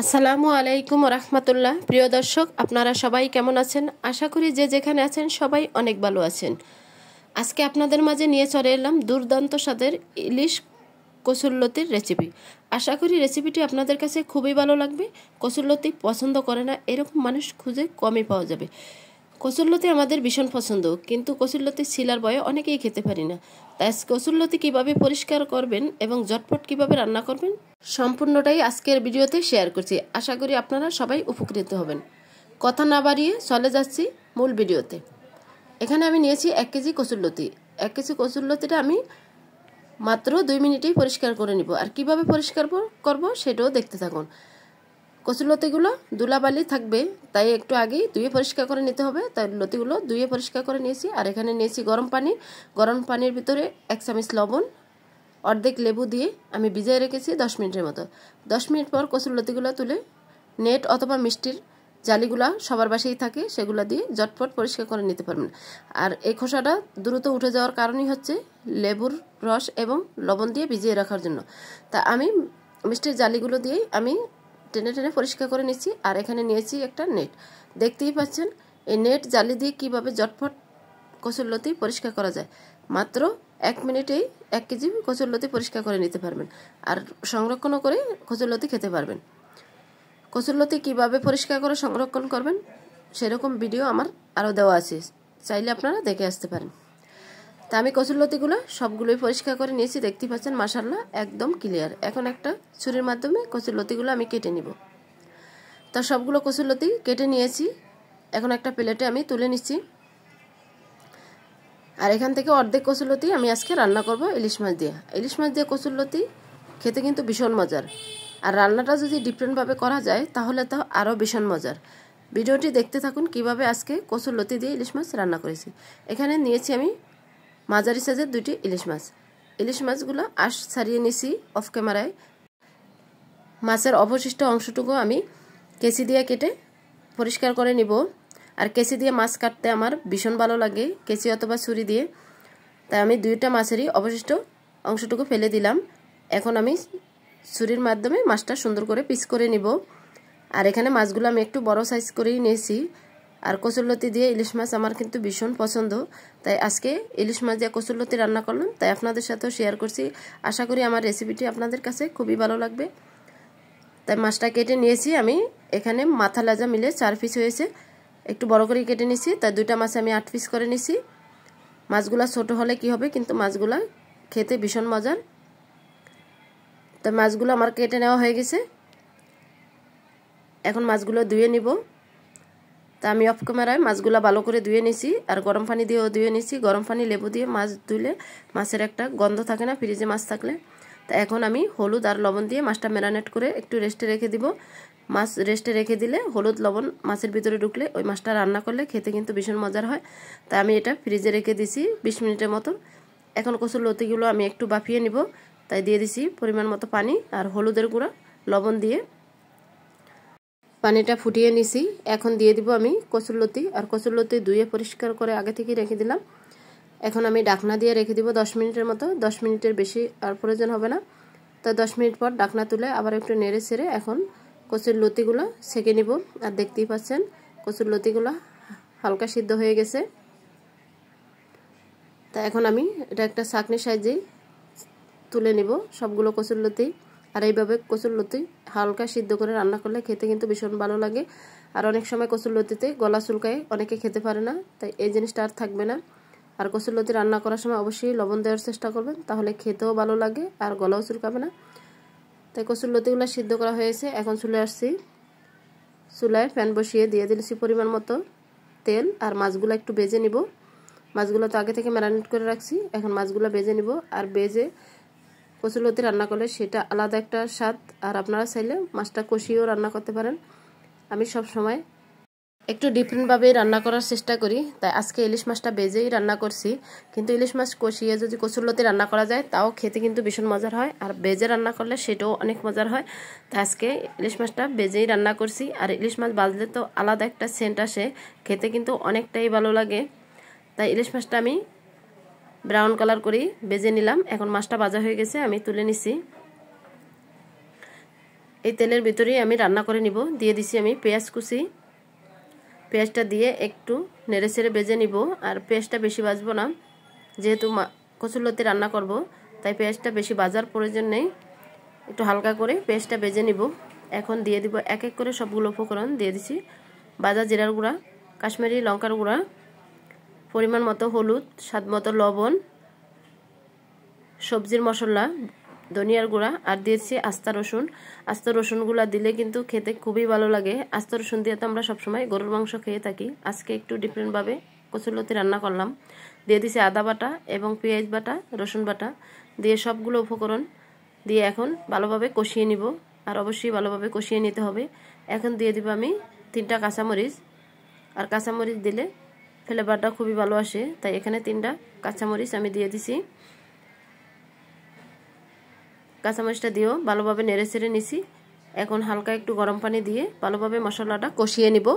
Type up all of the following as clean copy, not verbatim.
আসসালামু আলাইকুম রাহমাতুল্লাহ। প্রিয় দর্শক, আপনারা সবাই কেমন আছেন? আশা করি যে যেখানে আছেন সবাই অনেক ভালো আছেন। আজকে আপনাদের মাঝে নিয়ে চলে এলাম দুর্দান্ত স্বাদের ইলিশ কচুরলতির রেসিপি। আশা করি রেসিপিটি আপনাদের কাছে খুবই ভালো লাগবে। কচুরলতি পছন্দ করে না এরকম মানুষ খুঁজে কমই পাওয়া যাবে। কচুরলতি আমাদের ভীষণ পছন্দ, কিন্তু কচুরলতি ছিলার ভয়ে অনেকেই খেতে পারি না। তাই কচুরলতি কীভাবে পরিষ্কার করবেন এবং ঝটপট কীভাবে রান্না করবেন সম্পূর্ণটাই আজকের ভিডিওতে শেয়ার করছি। আশা করি আপনারা সবাই উপকৃত হবেন। কথা না বাড়িয়ে চলে যাচ্ছি মূল ভিডিওতে। এখানে আমি নিয়েছি 1 কেজি কচুরলতি। 1 কেজি কচুরলতিটা আমি মাত্র 2 মিনিটেই পরিষ্কার করে নিব। আর কিভাবে পরিষ্কার করব সেটাও দেখতে থাকুন। কচুরলতিগুলো ধুলাবালি থাকবে, তাই একটু আগেই ধুয়ে পরিষ্কার করে নিতে হবে। তাই লতিগুলো ধুয়ে পরিষ্কার করে নিয়েছি। আর এখানে নিয়েছি গরম পানি। গরম পানির ভিতরে 1 চামচ লবণ, অর্ধেক লেবু দিয়ে আমি ভিজিয়ে রেখেছি 10 মিনিটের মতো। 10 মিনিট পর কচুরলতিগুলো তুলে নেট অথবা মিষ্টির জালিগুলা সবার বাসায় থাকে, সেগুলো দিয়ে ঝটপট পরিষ্কার করে নিতে পারবেন। আর এই খোসাটা দ্রুত উঠে যাওয়ার কারণই হচ্ছে লেবুর রস এবং লবণ দিয়ে ভিজিয়ে রাখার জন্য। তা আমি মিষ্টির জালিগুলো দিয়েই আমি টেনে টেনে পরিষ্কার করে নিচ্ছি। আর এখানে নিয়েছি একটা নেট, দেখতেই পাচ্ছেন। এই নেট জালি দিয়ে কীভাবে ঝটপট কচুরলতি পরিষ্কার করা যায়। মাত্র 1 মিনিটেই 1 কেজি কচুরলতি পরিষ্কার করে নিতে পারবেন। আর সংরক্ষণও করে কচুরলতি খেতে পারবেন। কচুরলতি কীভাবে পরিষ্কার করে সংরক্ষণ করবেন সেরকম ভিডিও আমার আরও দেওয়া আছে, চাইলে আপনারা দেখে আসতে পারেন। তা আমি কচুরলতিগুলো সবগুলোই পরিষ্কার করে নিয়েছি, দেখতেই পাচ্ছেন মাশাআল্লাহ একদম ক্লিয়ার। এখন একটা ছুরির মাধ্যমে কচুরলতিগুলো আমি কেটে নিব। তা সবগুলো কচুরলতি কেটে নিয়েছি। এখন একটা প্লেটে আমি তুলে নিচ্ছি। আর এখান থেকে অর্ধেক কচুরলতি আমি আজকে রান্না করব ইলিশ মাছ দিয়ে। ইলিশ মাছ দিয়ে কচুরলতি খেতে কিন্তু ভীষণ মজার। আর রান্নাটা যদি ডিফারেন্টভাবে করা যায় তাহলে তো আরও ভীষণ মজার। ভিডিওটি দেখতে থাকুন কিভাবে আজকে কচুরলতি দিয়ে ইলিশ মাছ রান্না করেছি। এখানে নিয়েছি আমি মাঝারি সাইজের 2টি ইলিশ মাছ। ইলিশ মাছগুলো আঁশ ছাড়িয়ে নিয়েছি অফ ক্যামেরায়। মাছের অবশিষ্ট অংশটুকু আমি কেচি দিয়ে কেটে পরিষ্কার করে নিব। আর কেচি দিয়ে মাছ কাটতে আমার ভীষণ ভালো লাগে, কেচি অথবা ছুরি দিয়ে। তাই আমি 2টা মাছেরই অবশিষ্ট অংশটুকু ফেলে দিলাম। এখন আমি ছুরির মাধ্যমে মাছটা সুন্দর করে পিস করে নিব। আর এখানে মাছগুলো আমি একটু বড় সাইজ করেই নিয়েছি। আর কচুরলতি দিয়ে ইলিশ মাছ আমার কিন্তু ভীষণ পছন্দ, তাই আজকে ইলিশ মাছ দিয়ে কচুরলতি রান্না করলাম। তাই আপনাদের সাথেও শেয়ার করছি। আশা করি আমার রেসিপিটি আপনাদের কাছে খুবই ভালো লাগবে। তাই মাছটা কেটে নিয়েছি আমি। এখানে মাথা লেজা মিলে 4 পিস হয়েছে, একটু বড় করে কেটে নিছি। তাই 2টা মাছ আমি 8 পিস করে নিছি। মাছগুলা ছোট হলে কি হবে, কিন্তু মাছগুলা খেতে ভীষণ মজার। তাই মাছগুলো আমার কেটে নেওয়া হয়ে গেছে। এখন মাছগুলো ধুয়ে নিব। তা আমি অফ ক্যামেরায় মাছগুলো ভালো করে ধুয়ে নিছি। আর গরম পানি দিয়েও ধুয়ে নিছি। গরম পানি লেবু দিয়ে মাছ ধুলে মাছের একটা গন্ধ থাকে না ফ্রিজে মাছ থাকলে। তা এখন আমি হলুদ আর লবণ দিয়ে মাছটা ম্যারিনেট করে একটু রেস্টে রেখে দিব। মাছ রেস্টে রেখে দিলে হলুদ লবণ মাছের ভিতরে ঢুকলে ওই মাছটা রান্না করলে খেতে কিন্তু ভীষণ মজার হয়। তাই আমি এটা ফ্রিজে রেখে দিছি 20 মিনিটের মতো। এখন কচুরলতিগুলো আমি একটু বাফিয়ে নিব। তাই দিয়ে দিছি পরিমাণ মতো পানি আর হলুদের গুঁড়া, লবণ দিয়ে পানিটা ফুটিয়ে নিছি। এখন দিয়ে দিব আমি কচুরলতি। আর কচুরলতি ধুয়ে পরিষ্কার করে আগে থেকে রেখে দিলাম। এখন আমি ঢাকনা দিয়ে রেখে দিব 10 মিনিটের মতো। 10 মিনিটের বেশি আর প্রয়োজন হবে না। তো 10 মিনিট পর ঢাকনা তুলে আবার একটু নেড়ে ছেড়ে এখন কচুরলতিগুলো ছেঁকে নিব। আর দেখতেই পাচ্ছেন কচুরলতিগুলো হালকা সিদ্ধ হয়ে গেছে। তা এখন আমি এটা একটা ছাঁকনির সাহায্যে তুলে নিব সবগুলো কচুরলতি। আর এইভাবে কচুরলতি হালকা সিদ্ধ করে রান্না করলে খেতে কিন্তু ভীষণ ভালো লাগে। আর অনেক সময় কচুরলতিতে গলা চুলকায়, অনেকে খেতে পারে না, তাই এই জিনিসটা আর থাকবে না। আর কচুরলতি রান্না করার সময় অবশ্যই লবণ দেওয়ার চেষ্টা করবেন, তাহলে খেতেও ভালো লাগে আর গলাও চুলকাবে না। তাই কচুরলতিগুলো সিদ্ধ করা হয়েছে। এখন চলে আসছি, চুলায় প্যান বসিয়ে দিয়ে দিয়েছি পরিমাণ মতো তেল। আর মাছগুলো একটু ভেজে নিব। মাছগুলো তো আগে থেকে ম্যারিনেট করে রাখছি, এখন মাছগুলো ভেজে নিব। আর ভেজে কচুরলতি রান্না করলে সেটা আলাদা একটা স্বাদ। আর আপনারা চাইলে মাছটা কষিয়েও রান্না করতে পারেন। আমি সব সময় একটু ডিফারেন্টভাবে রান্না করার চেষ্টা করি, তাই আজকে ইলিশ মাছটা ভেজেই রান্না করছি। কিন্তু ইলিশ মাছ কষিয়ে যদি কচুরলতি রান্না করা যায় তাও খেতে কিন্তু ভীষণ মজার হয়। আর ভেজে রান্না করলে সেটাও অনেক মজার হয়। তাই আজকে ইলিশ মাছটা ভেজেই রান্না করছি। আর ইলিশ মাছ ভাজলে তো আলাদা একটা সেন্ট আসে, খেতে কিন্তু অনেকটাই ভালো লাগে। তাই ইলিশ মাছটা আমি ব্রাউন কালার করেই ভেজে নিলাম। এখন মাছটা ভাজা হয়ে গেছে, আমি তুলে নিছি। এই তেলের ভিতরেই আমি রান্না করে নিব। দিয়ে দিছি আমি পেঁয়াজ কুচি। পেঁয়াজটা দিয়ে একটু নেড়েচেড়ে ভেজে নিব। আর পেঁয়াজটা বেশি ভাজবো না, যেহেতু কচুরলতি রান্না করব, তাই পেঁয়াজটা বেশি ভাজার প্রয়োজন নেই। একটু হালকা করে পেঁয়াজটা ভেজে নিব। এখন দিয়ে দিব এক এক করে সবগুলো উপকরণ। দিয়ে দিছি ভাজা জিরার গুঁড়া, কাশ্মীরি লঙ্কার গুঁড়া, পরিমাণ মতো হলুদ, স্বাদ মতো লবণ, সবজির মশলা, ধনিয়ার গুঁড়া, আর দিয়েছি আস্তা রসুন। আস্তা রসুনগুলো দিলে কিন্তু খেতে খুবই ভালো লাগে। আস্তা রসুন দিয়ে তো আমরা সবসময় গরুর মাংস খেয়ে থাকি, আজকে একটু ডিফারেন্টভাবে কচুরলতি রান্না করলাম। দিয়ে দিছি আদা বাটা এবং পেঁয়াজ বাটা, রসুন বাটা দিয়ে সবগুলো উপকরণ দিয়ে এখন ভালোভাবে কষিয়ে নিব। আর অবশ্যই ভালোভাবে কষিয়ে নিতে হবে। এখন দিয়ে দিব আমি 3টা কাঁচামরিচ। আর কাঁচামরিচ দিলে ফ্লেভারটা খুবই ভালো আসে, তাই এখানে 3টা কাঁচামরিচ আমি দিয়ে দিছি। কাঁচামরিচটা দিয়েও ভালোভাবে নেড়েচেড়ে নিছি। এখন হালকা একটু গরম পানি দিয়ে ভালোভাবে মশলাটা কষিয়ে নিব।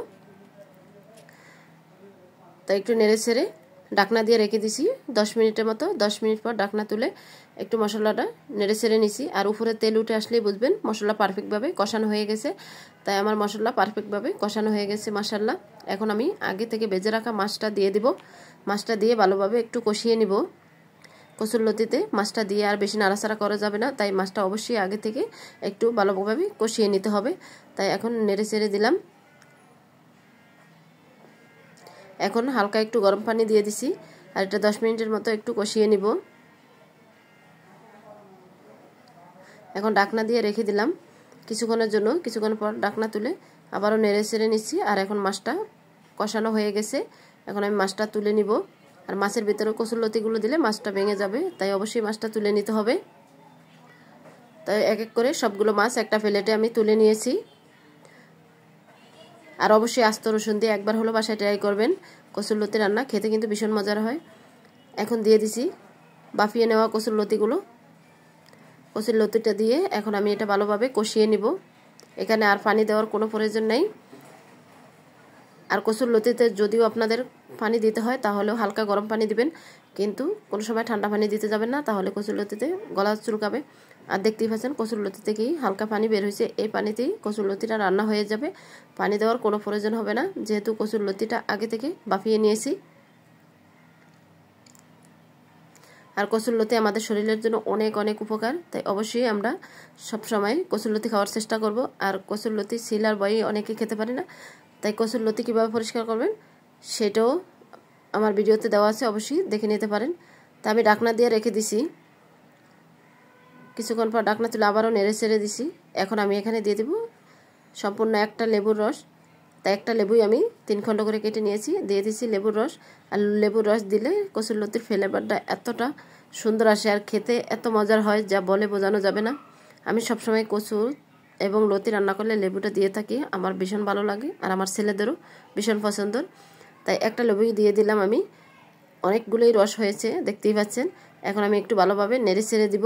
তাই একটু নেড়েচেড়ে ঢাকনা দিয়ে রেখে দিছি 10 মিনিটের মতো। 10 মিনিট পর ঢাকনা তুলে একটু মশলাটা নেড়েচেড়ে নিছি। আর উপরে তেল উঠে আসলেই বুঝবেন মশলা পারফেক্টভাবে কষানো হয়ে গেছে। তাই আমার মশলা পারফেক্টভাবে কষানো হয়ে গেছে মাশাআল্লাহ। এখন আমি আগে থেকে ভেজে রাখা মাছটা দিয়ে দিব। মাছটা দিয়ে ভালোভাবে একটু কষিয়ে নিব। কচুরলতিতে মাছটা দিয়ে আর বেশি নাড়াচাড়া করা যাবে না, তাই মাছটা অবশ্যই আগে থেকে একটু ভালোভাবে কষিয়ে নিতে হবে। তাই এখন নেড়েচেড়ে দিলাম। এখন হালকা একটু গরম পানি দিয়ে দিছি। আর এটা 10 মিনিটের মতো একটু কষিয়ে নিব। এখন ঢাকনা দিয়ে রেখে দিলাম কিছুক্ষণের জন্য। কিছুক্ষণ পর ঢাকনা তুলে আবারও নেড়েচেড়ে নিচ্ছি। আর এখন মাছটা কষানো হয়ে গেছে। এখন আমি মাছটা তুলে নিব। আর মাছের ভিতরে কচুরলতিগুলো দিলে মাছটা ভেঙে যাবে, তাই অবশ্যই মাছটা তুলে নিতে হবে। তাই এক এক করে সবগুলো মাছ একটা প্লেটে আমি তুলে নিয়েছি। আর অবশ্যই আস্ত রসুন দিয়ে একবার হলো বাসায় ট্রাই করবেন। কচুরলতি রান্না খেতে কিন্তু ভীষণ মজার হয়। এখন দিয়ে দিছি বাফিয়ে নেওয়া কচুরলতিগুলো। কচুরলতিটা দিয়ে এখন আমি এটা ভালোভাবে কষিয়ে নিব। এখানে আর পানি দেওয়ার কোনো প্রয়োজন নেই। আর কচুরলতিতে যদিও আপনাদের পানি দিতে হয় তাহলেও হালকা গরম পানি দিবেন, কিন্তু কোনো সময় ঠান্ডা পানি দিতে যাবেন না, তাহলে কচুরলতিতে গলা চুলকাবে। আর দেখতেই পাচ্ছেন কচুরলতি থেকেই হালকা পানি বের হয়েছে। এই পানিতেই কচুরলতিটা রান্না হয়ে যাবে। পানি দেওয়ার কোনো প্রয়োজন হবে না, যেহেতু কচুরলতিটা আগে থেকে বাফিয়ে নিয়েছি। আর কচুরলতি আমাদের শরীরের জন্য অনেক অনেক উপকার, তাই অবশ্যই আমরা সবসময় কচুরলতি খাওয়ার চেষ্টা করব। আর কচুরলতি ছিল আর বই অনেকে খেতে পারে না, তাই কচুরলতি কীভাবে পরিষ্কার করবেন সেটাও আমার ভিডিওতে দেওয়া আছে, অবশ্যই দেখে নিতে পারেন। তা আমি ঢাকনা দিয়ে রেখে দিছি। কিছুক্ষণ পর ঢাকনা তুলে আবারও নেড়েচেড়ে দিছি। এখন আমি এখানে দিয়ে দেব সম্পূর্ণ একটা লেবুর রস। তাই একটা লেবুই আমি 3 খণ্ড করে কেটে নিয়েছি, দিয়ে দিছি লেবুর রস। আর লেবুর রস দিলে কচুরলতির ফ্লেভারটা এতটা সুন্দর আসে আর খেতে এত মজার হয় যা বলে বোঝানো যাবে না। আমি সবসময় কচু এবং লতি রান্না করলে লেবুটা দিয়ে থাকি, আমার ভীষণ ভালো লাগে আর আমার ছেলেদেরও ভীষণ পছন্দ। তাই একটা লেবুই দিয়ে দিলাম আমি। অনেকগুলোই রস হয়েছে দেখতেই পাচ্ছেন। এখন আমি একটু ভালোভাবে নেড়েচেড়ে দিব।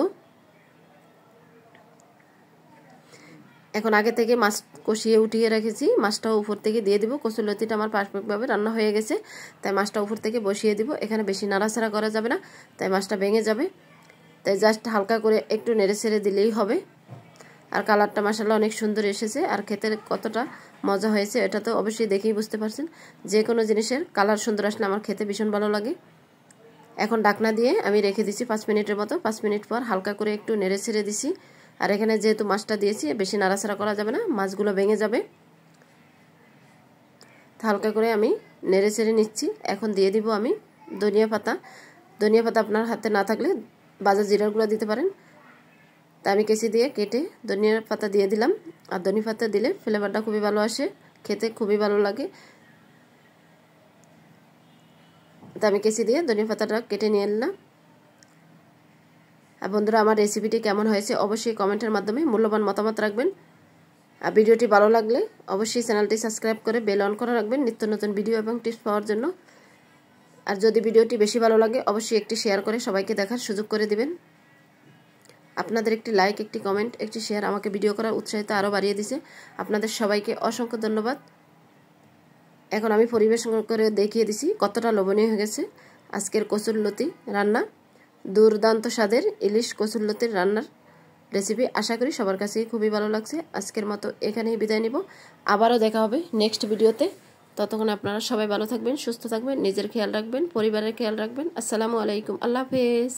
এখন আগে থেকে মাছ কষিয়ে উঠিয়ে রেখেছি, মাছটাও উপর থেকে দিয়ে দিব। কচুরলতিটা আমার পারফেক্টভাবে রান্না হয়ে গেছে, তাই মাছটা উপর থেকে বসিয়ে দিব। এখানে বেশি নাড়াচাড়া করা যাবে না, তাই মাছটা ভেঙে যাবে। তাই জাস্ট হালকা করে একটু নেড়েচেড়ে দিলেই হবে। আর কালারটা মাশাআল্লাহ অনেক সুন্দর এসেছে। আর খেতে কতটা মজা হয়েছে এটা তো অবশ্যই দেখেই বুঝতে পারছেন। যে কোনো জিনিসের কালার সুন্দর আসলে আমার খেতে ভীষণ ভালো লাগে। এখন ঢাকনা দিয়ে আমি রেখে দিছি 5 মিনিটের মতো। 5 মিনিট পর হালকা করে একটু নেড়েচেড়ে দিছি। আর এখানে যেহেতু মাছটা দিয়েছি বেশি নাড়াচাড়া করা যাবে না, মাছগুলো ভেঙে যাবে। হালকা করে আমি নেড়েচেড়ে নিচ্ছি। এখন দিয়ে দিব আমি ধনিয়া পাতা। ধনিয়া পাতা আপনার হাতে না থাকলে ভাজা জিরার গুঁড়া দিতে পারেন। তা আমি কেচি দিয়ে কেটে ধনিয়া পাতা দিয়ে দিলাম। আর ধনিয়া পাতা দিলে ফ্লেভারটা খুবই ভালো আসে, খেতে খুবই ভালো লাগে। তা আমি কেচি দিয়ে ধনিয়া পাতাটা কেটে নিয়ে নিলাম। আর বন্ধুরা, আমার রেসিপিটি কেমন হয়েছে অবশ্যই কমেন্টের মাধ্যমে মূল্যবান মতামত রাখবেন। আর ভিডিওটি ভালো লাগলে অবশ্যই চ্যানেলটি সাবস্ক্রাইব করে বেল অন করে রাখবেন নিত্য নতুন ভিডিও এবং টিপস পাওয়ার জন্য। আর যদি ভিডিওটি বেশি ভালো লাগে অবশ্যই একটি শেয়ার করে সবাইকে দেখার সুযোগ করে দিবেন। আপনাদের একটি লাইক, একটি কমেন্ট, একটি শেয়ার আমাকে ভিডিও করার উৎসাহিত আরও বাড়িয়ে দিছে। আপনাদের সবাইকে অসংখ্য ধন্যবাদ। এখন আমি পরিবেশন করে দেখিয়ে দিছি কতটা লোভনীয় হয়ে গেছে আজকের কচুরলতি রান্না। দুর্দান্ত স্বাদের ইলিশ কচুরলতির রান্নার রেসিপি। আশা করি সবার কাছেই খুবই ভালো লাগছে। আজকের মতো এখানেই বিদায় নিব, আবারও দেখা হবে নেক্সট ভিডিওতে। ততক্ষণ আপনারা সবাই ভালো থাকবেন, সুস্থ থাকবেন, নিজের খেয়াল রাখবেন, পরিবারের খেয়াল রাখবেন। আসসালামু আলাইকুম, আল্লাহ হাফেজ।